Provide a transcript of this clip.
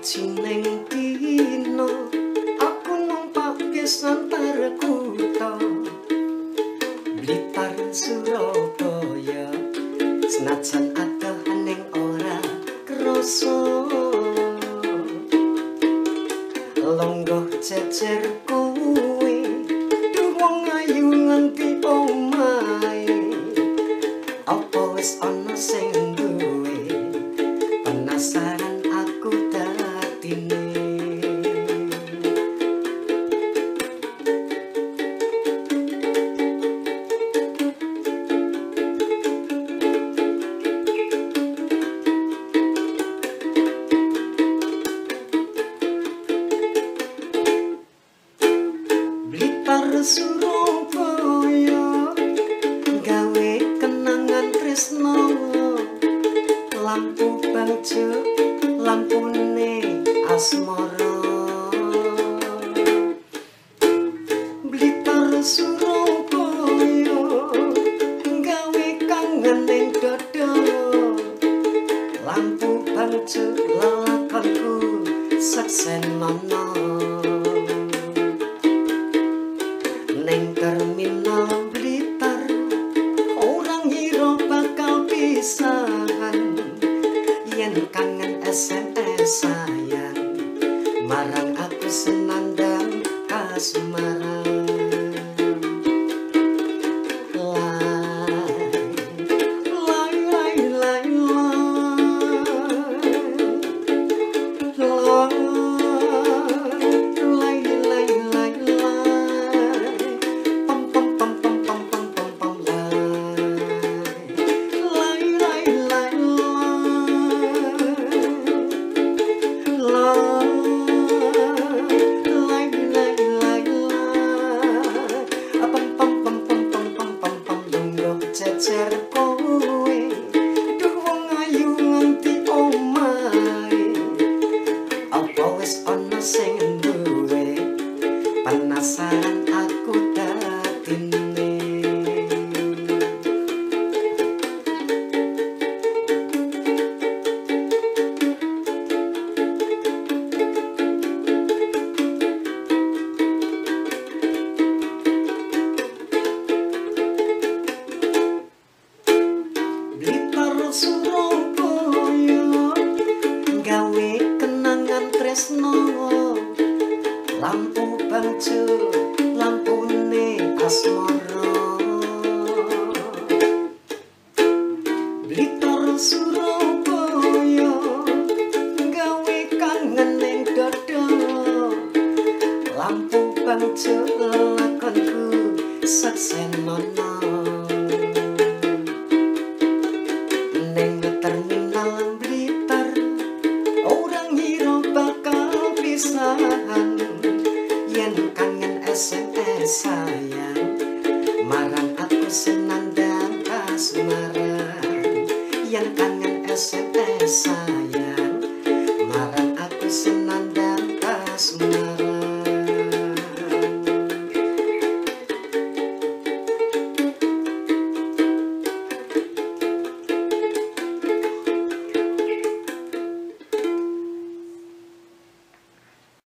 Sawijining dina aku numpak santar kutha Blitar Surabaya, senajan adahaning ora krasa longgoh jejer kowe duh wong ayu nganti omahe apa wis ana sing duwe penasaran aku dadine. Suroboyo gawe kenangan tresno lampu bangjo lampune asmara Blitar Suroboyo gawe kangen ning dada lampu bangjo lelakonku saksen mana ning terminal Blitar orang hiro bakal pisahan yen kangen SMS sayang marang aku senandang kasmaran. Jejer kowe duh wong ayu nganti omahe apa wis ana sing duwe penasaran aku dadine. Suroboyo gawe kenangan tresno lampu bangjo lampune asmara Blitar Suroboyo gawe kangen ning dada lampu bangjo lakonku saksen mana terminal Blitar orang hiro bakal pisahan yen kangen SMS sayang marang aku senandang kasmaran yen kangen SMS sayang